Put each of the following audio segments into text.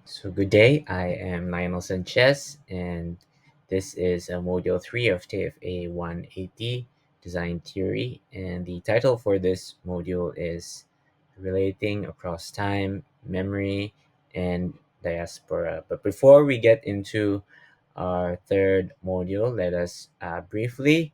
So, good day. I am Lionel Sanchez, and this is Module 3 of TFA 180 Design Theory. And the title for this module is Relating Across Time, Memory, and Diaspora. But before we get into our third module, let us briefly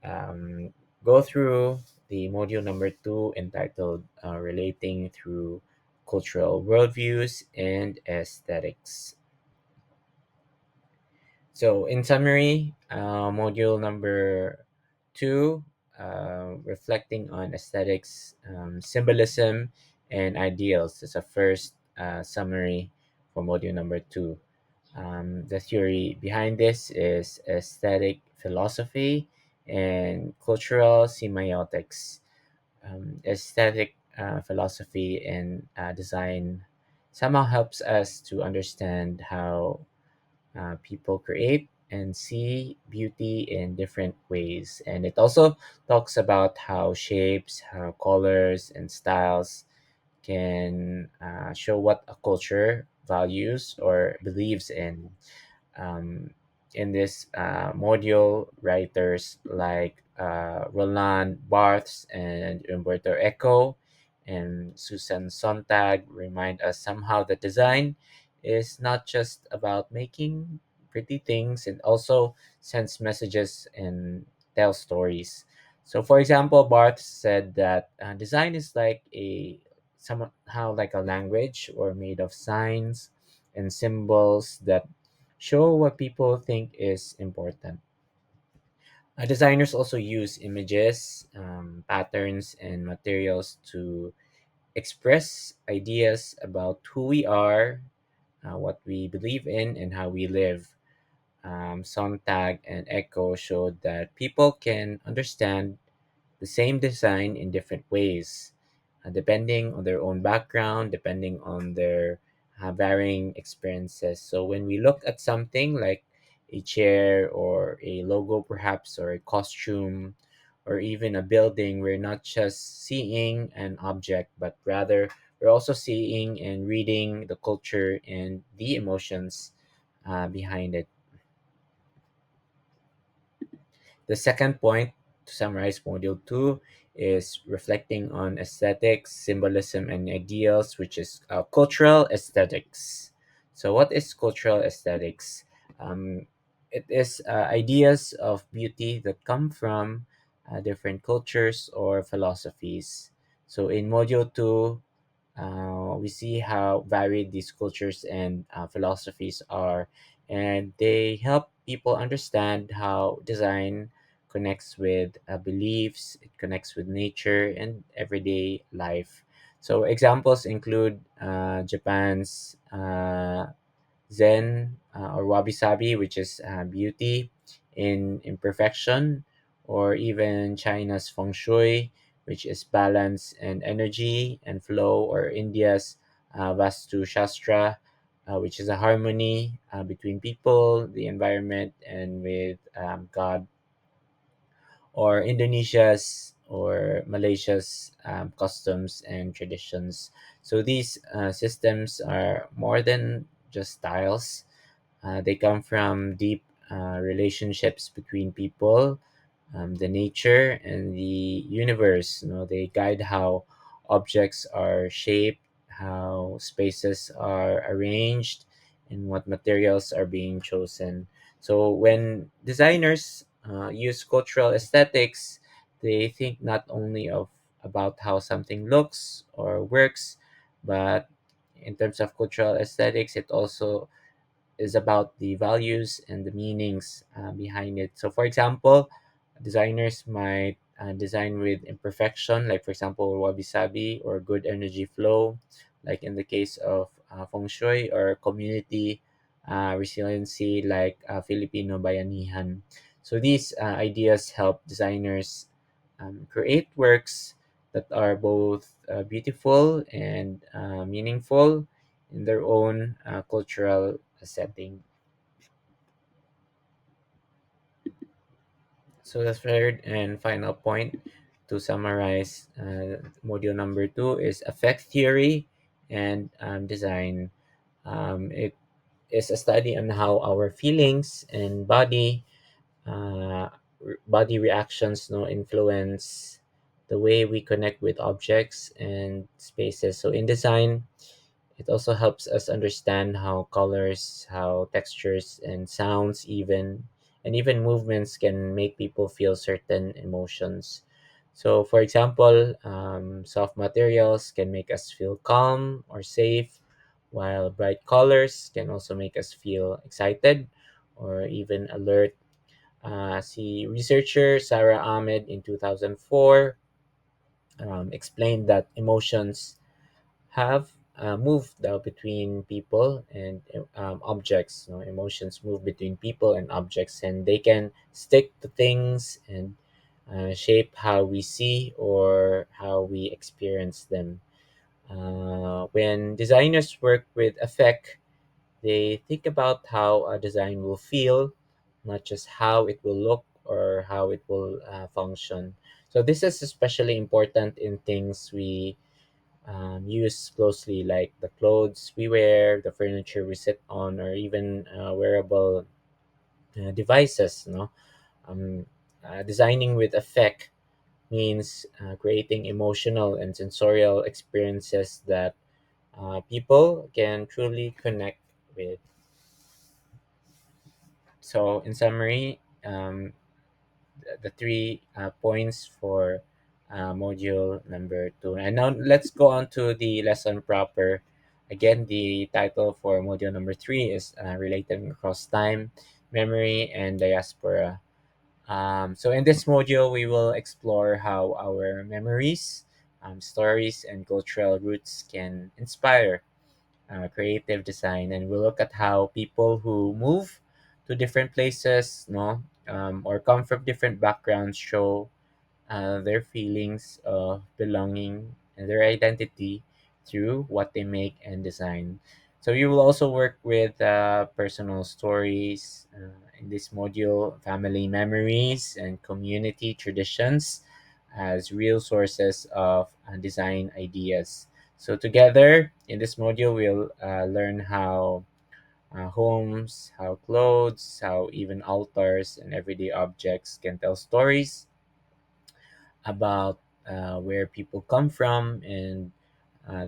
um, go through the module number 2 entitled Relating Through Cultural Worldviews and Aesthetics. So, in summary, module number 2, reflecting on aesthetics, symbolism, and ideals, is a first summary for module number 2. The theory behind this is aesthetic philosophy and cultural semiotics. Aesthetic philosophy and design somehow helps us to understand how people create and see beauty in different ways. And it also talks about how shapes, how colors, and styles can show what a culture values or believes in. Um, in this module, writers like Roland Barthes and Umberto Eco and Susan Sontag remind us somehow that design is not just about making pretty things, it also sends messages and tells stories. So, for example, Barthes said that design is like a somehow like a language or made of signs and symbols that show what people think is important. Designers also use images, patterns, and materials to express ideas about who we are, what we believe in, and how we live. Sontag and Echo showed that people can understand the same design in different ways, depending on their own background, depending on their varying experiences. So when we look at something like a chair or a logo, perhaps, or a costume, or even a building, we're not just seeing an object, but rather we're also seeing and reading the culture and the emotions behind it. The second point, to summarize Module 2, is reflecting on aesthetics, symbolism, and ideals, which is cultural aesthetics. So, what is cultural aesthetics? Um, it is ideas of beauty that come from different cultures or philosophies. So, in Module 2, we see how varied these cultures and philosophies are, and they help people understand how design connects with beliefs, it connects with nature and everyday life. So, examples include Japan's Zen or Wabi Sabi, which is beauty in imperfection, or even China's Feng Shui, which is balance and energy and flow, or India's Vastu Shastra, which is a harmony between people, the environment, and with God, or Indonesia's or Malaysia's customs and traditions. So these systems are more than just styles. They come from deep relationships between people, the nature, and the universe. They guide how objects are shaped, how spaces are arranged, and what materials are being chosen. So when designers use cultural aesthetics, they think not only of about how something looks or works, but in terms of cultural aesthetics, it also is about the values and the meanings behind it. So, for example, designers might design with imperfection, like for example, wabi sabi, or good energy flow, like in the case of feng shui, or community resiliency, like Filipino bayanihan. So, these ideas help designers create works that are both beautiful and meaningful in their own cultural setting. So the third and final point, to summarize module number 2, is affect theory and design. It is a study on how our feelings and uh, body reactions influence the way we connect with objects and spaces. So in design, it also helps us understand how colors, how textures and sounds even movements can make people feel certain emotions. So for example, soft materials can make us feel calm or safe, while bright colors can also make us feel excited or even alert. See, researcher Sarah Ahmed in 2004 explained that emotions have moved between people and objects. Emotions move between people and objects, and they can stick to things and shape how we see or how we experience them. When designers work with affect, they think about how a design will feel, not just how it will look or how it will function. So this is especially important in things we use closely, like the clothes we wear, the furniture we sit on, or even wearable devices. Um, Designing with effect means creating emotional and sensorial experiences that people can truly connect with. So, in summary, the three points for module number two. And now let's go on to the lesson proper. Again, the title for module number three is Relating Across Time, Memory, and Diaspora. So, in this module, we will explore how our memories, stories, and cultural roots can inspire creative design, and we'll look at how people who move to different places, no, or come from different backgrounds show their feelings of belonging and their identity through what they make and design. So you will also work with personal stories in this module, family memories, and community traditions as real sources of design ideas. So together in this module, we'll learn how homes, how clothes, how even altars and everyday objects can tell stories about where people come from and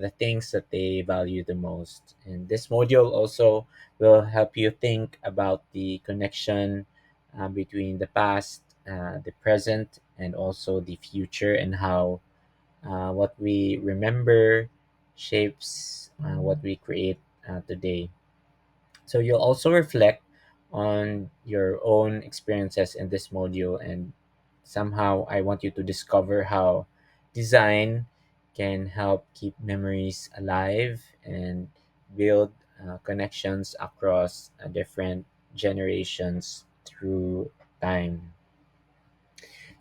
the things that they value the most. And this module also will help you think about the connection between the past, the present, and also the future, and how what we remember shapes what we create today. So you'll also reflect on your own experiences in this module, and somehow I want you to discover how design can help keep memories alive and build connections across different generations through time.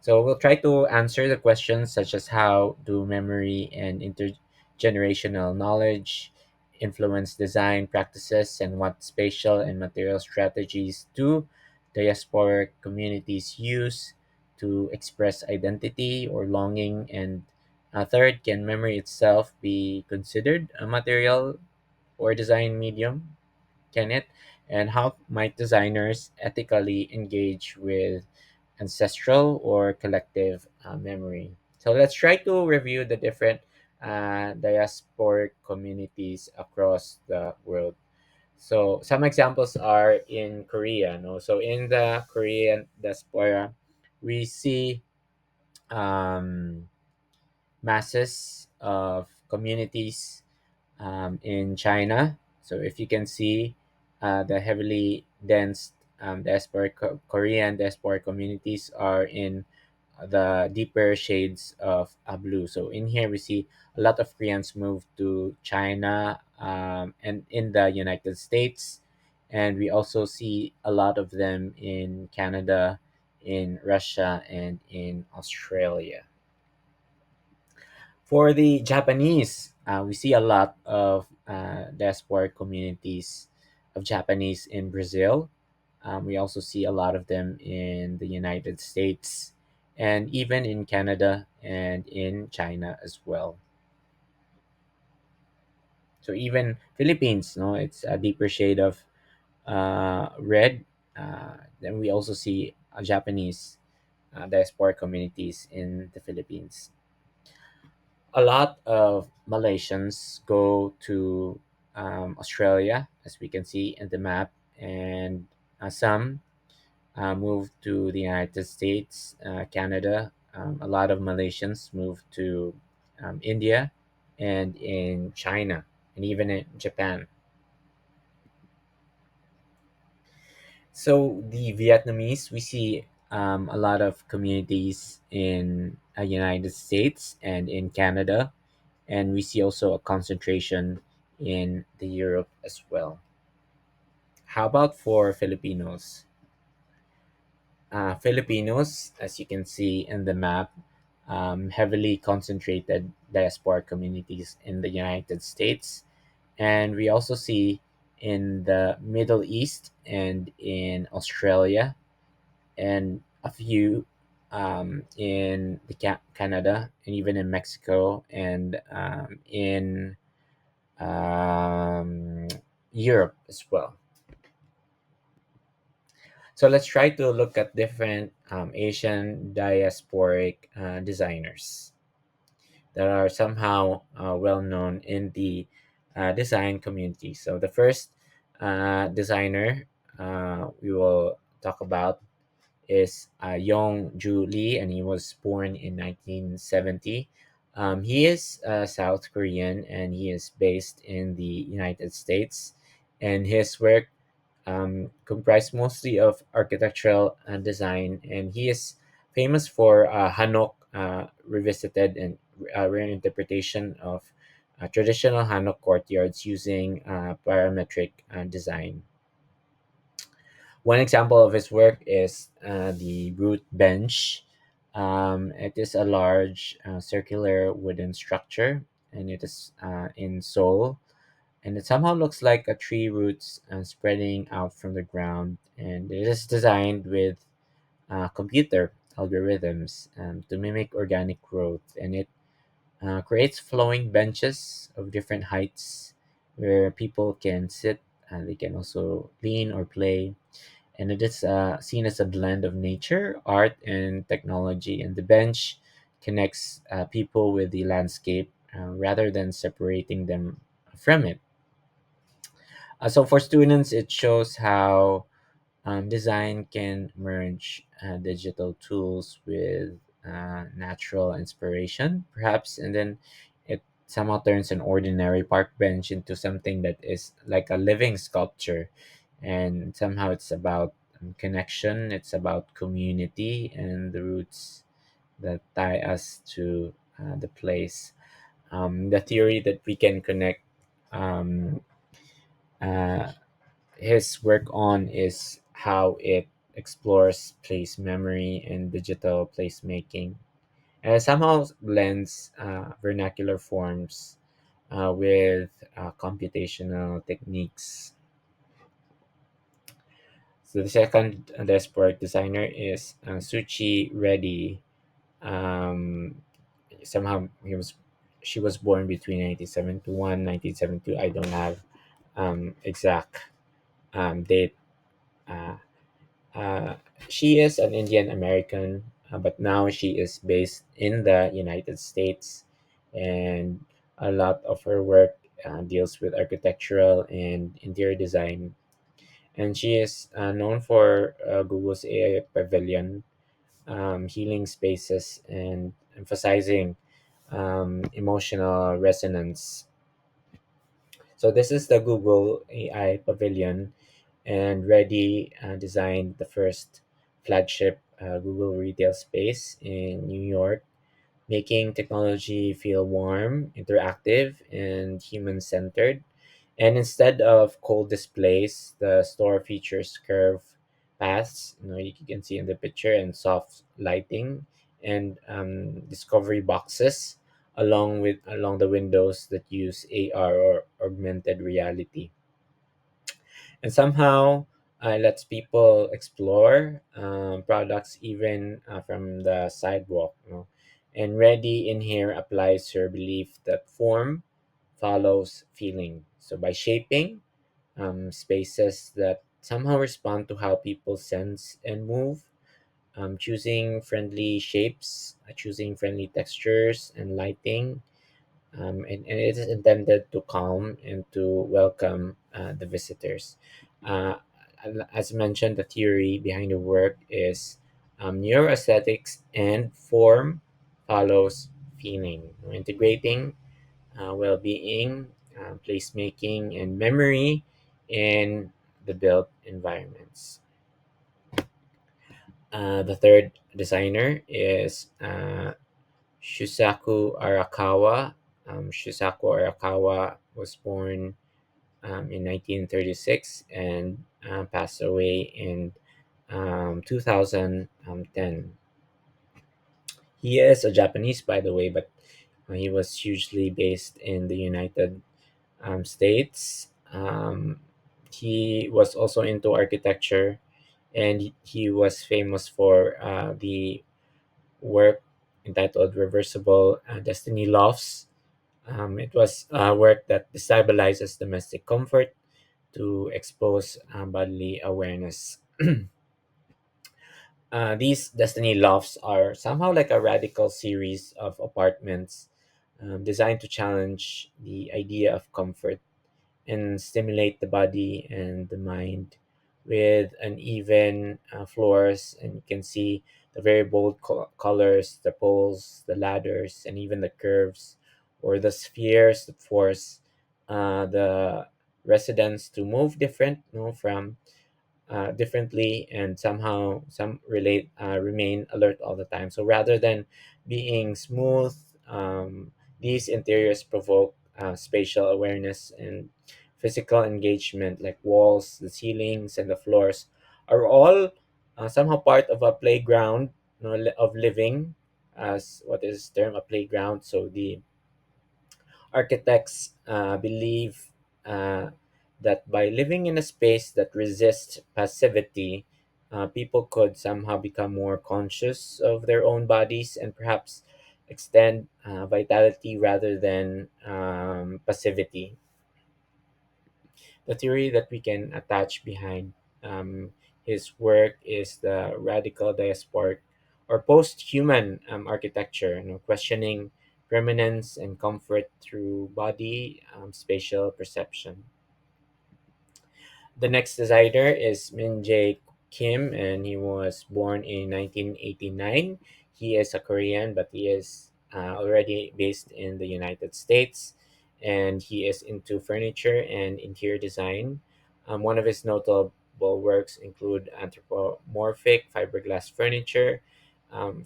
So we'll try to answer the questions such as how do memory and intergenerational knowledge influence design practices, and what spatial and material strategies do diasporic communities use to express identity or longing, and third, can memory itself be considered a material or design medium? Can it? And how might designers ethically engage with ancestral or collective memory? So let's try to review the different diasporic communities across the world. So some examples are in Korea. No? So in the Korean diaspora, we see um, masses of communities in China. So if you can see the heavily dense Korean diaspora communities are in the deeper shades of blue. So in here we see a lot of Koreans move to China and in the United States, and we also see a lot of them in Canada, in Russia, and in Australia. For the Japanese, we see a lot of diaspora communities of Japanese in Brazil. We also see a lot of them in the United States and even in Canada and in China as well. So even Philippines, no, it's a deeper shade of red. Then we also see Japanese diaspora communities in the Philippines. A lot of Malaysians go to Australia, as we can see in the map, and some moved to the United States, Canada. A lot of Malaysians moved to India and in China and even in Japan. So the Vietnamese, we see a lot of communities in United States and in Canada, and we see also a concentration in the Europe as well. How about for Filipinos? Filipinos, as you can see in the map, heavily concentrated diaspora communities in the United States. And we also see in the Middle East and in Australia, and a few in the Canada, and even in Mexico, and in um, Europe as well. So let's try to look at different Asian diasporic designers that are somehow well known in the design community. So the first designer we will talk about is Yong Ju Lee, and he was born in 1970. He is South Korean, and he is based in the United States. And his work comprised mostly of architectural design, and he is famous for Hanok revisited and reinterpretation of traditional Hanok courtyards using parametric design. One example of his work is the root bench. It is a large circular wooden structure, and it is in Seoul, and it somehow looks like a tree roots spreading out from the ground. And it is designed with computer algorithms to mimic organic growth, and it creates flowing benches of different heights where people can sit, and they can also lean or play, and it is seen as a blend of nature, art, and technology. And the bench connects people with the landscape rather than separating them from it. So for students, it shows how design can merge digital tools with natural inspiration, perhaps, and then it somehow turns an ordinary park bench into something that is like a living sculpture. And somehow it's about connection, it's about community, and the roots that tie us to the place. The theory that we can connect um, uh, his work on is how it explores place memory and digital placemaking, and it somehow blends vernacular forms with computational techniques. So the second diasporic designer is Suchi Reddy. Um, Somehow she was born between 1971 1972. I don't have exact date. Uh, she is an Indian American, but now she is based in the United States, and a lot of her work deals with architectural and interior design. And she is known for Google's AI Pavilion, healing spaces, and emphasizing emotional resonance. So this is the Google AI Pavilion, and Reddy designed the first flagship Google retail space in New York, making technology feel warm, interactive, and human-centered. And instead of cold displays, the store features curved paths, you can see in the picture, and soft lighting, and discovery boxes along the windows that use AR or augmented reality. And somehow it lets people explore products even from the sidewalk. And Ready in here applies her belief that form follows feeling. So by shaping spaces that somehow respond to how people sense and move, choosing friendly shapes, choosing friendly textures and lighting, and it is intended to calm and to welcome the visitors. Uh, as mentioned, the theory behind the work is neuroaesthetics and form follows feeling, integrating well-being, placemaking, and memory in the built environments. The third designer is Shusaku Arakawa. Shusaku Arakawa was born in 1936 and passed away in 2010. He is a Japanese, by the way, but he was hugely based in the United States. He was also into architecture, and he was famous for the work entitled Reversible Destiny Lofts. It was work that destabilizes domestic comfort to expose bodily awareness. These Destiny Lofts are somehow like a radical series of apartments designed to challenge the idea of comfort and stimulate the body and the mind with uneven floors. And you can see the very bold colors, the poles, the ladders, and even the curves or the spheres that force the residents to move different, from differently, and somehow some relate remain alert all the time. So rather than being smooth, these interiors provoke spatial awareness and physical engagement, like walls, the ceilings, and the floors are all somehow part of a playground, of living, as what is termed a playground. So the architects believe uh, that by living in a space that resists passivity, people could somehow become more conscious of their own bodies and perhaps extend vitality rather than passivity. The theory that we can attach behind um, his work is the radical diasporic or post-human architecture, questioning permanence and comfort through body spatial perception. The next designer is Min Jae Kim, and he was born in 1989. He is a Korean, but he is already based in the United States, and he is into furniture and interior design. One of his notable works include anthropomorphic fiberglass furniture,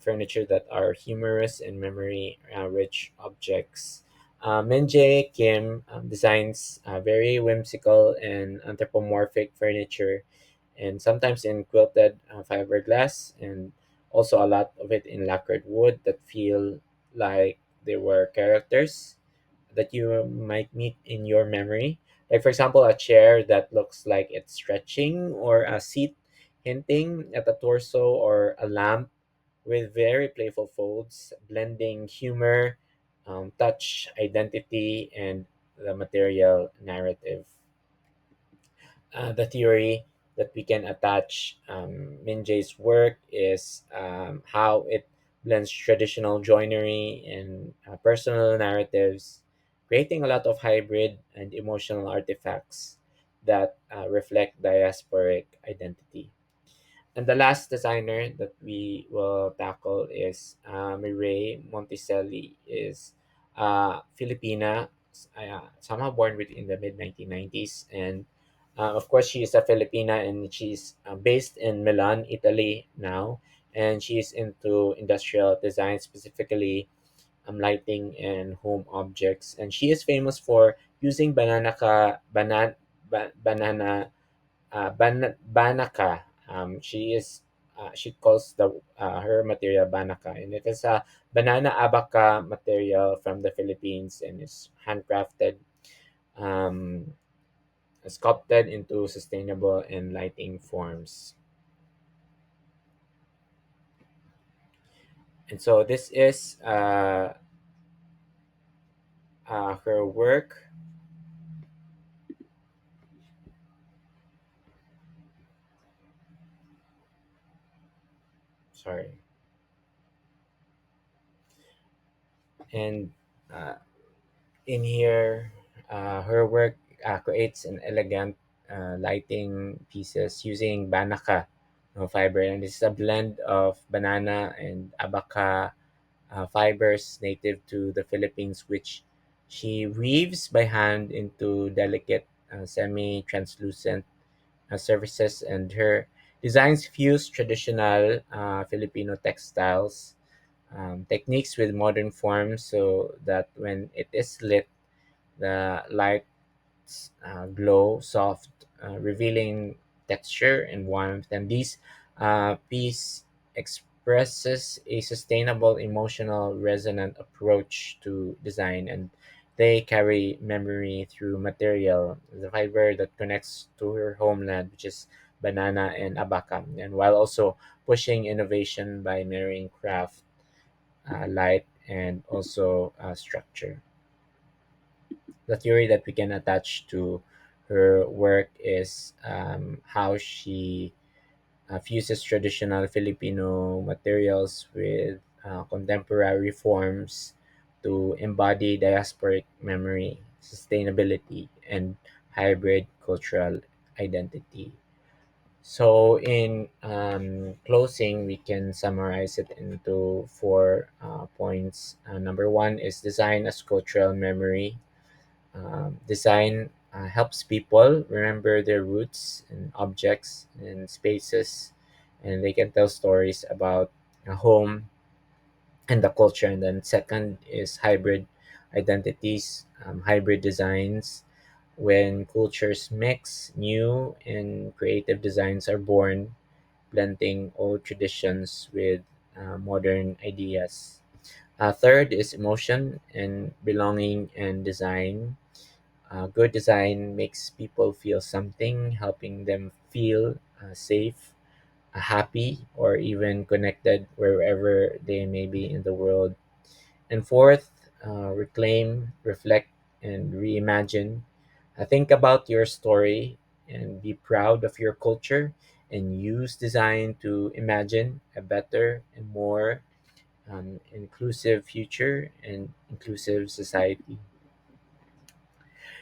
furniture that are humorous and memory-rich objects. Min Jae Kim designs very whimsical and anthropomorphic furniture, and sometimes in quilted fiberglass, and also a lot of it in lacquered wood that feel like they were characters that you might meet in your memory. Like, for example, a chair that looks like it's stretching, or a seat hinting at a torso, or a lamp with very playful folds, blending humor, touch, identity, and the material narrative. The theory that we can attach Minjay's work is how it blends traditional joinery and personal narratives, creating a lot of hybrid and emotional artifacts that reflect diasporic identity. And the last designer that we will tackle is Mireille Monticelli, is Filipina, somehow born within the mid 1990s. And of course, she is a Filipina, and she's based in Milan, Italy now. And she's into industrial design, specifically lighting and home objects. And she is famous for using banana Banaka. She calls the her material Banaka, and it is a banana abaca material from the Philippines, and is handcrafted, um, sculpted into sustainable and lighting forms. And so this is her work, sorry, and uh, in here, her work creates an elegant lighting pieces using banaka fiber, and this is a blend of banana and abaca fibers native to the Philippines, which she weaves by hand into delicate, semi-translucent surfaces. And her designs fuse traditional Filipino textiles techniques with modern forms, so that when it is lit, the light glow soft, revealing texture and warmth. And this piece expresses a sustainable, emotional, resonant approach to design, and they carry memory through material, the fiber that connects to her homeland, which is banana and abaca, and while also pushing innovation by marrying craft, light, and also structure. The theory that we can attach to her work is how she fuses traditional Filipino materials with contemporary forms to embody diasporic memory, sustainability, and hybrid cultural identity. So, in closing, we can summarize it into four points. Number one is design as cultural memory. Design helps people remember their roots and objects and spaces, and they can tell stories about a home and the culture. And then second is hybrid identities, hybrid designs. When cultures mix, new and creative designs are born, blending old traditions with modern ideas. Third is emotion and belonging and design. Good design makes people feel something, helping them feel safe, happy, or even connected wherever they may be in the world. And fourth, reclaim, reflect, and reimagine. Think about your story and be proud of your culture, and use design to imagine a better and more inclusive future and inclusive society.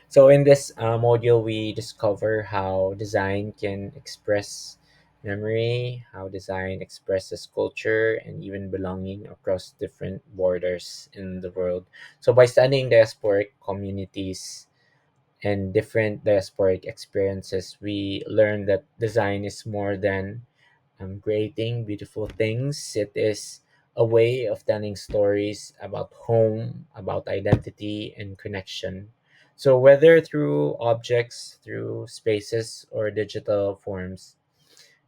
So, in this module, we discover how design can express memory, how design expresses culture, and even belonging across different borders in the world. So, by studying diasporic communities and different diasporic experiences, we learn that design is more than creating beautiful things. It is a way of telling stories about home, about identity, and connection. So, whether through objects, through spaces, or digital forms,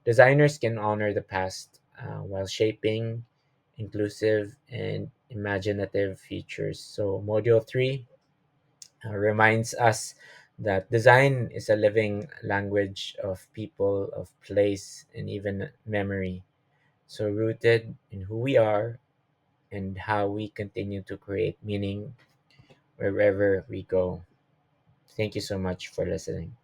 designers can honor the past while shaping inclusive and imaginative futures. So, Module 3 reminds us that design is a living language of people, of place, and even memory. So, rooted in who we are and how we continue to create meaning wherever we go. Thank you so much for listening.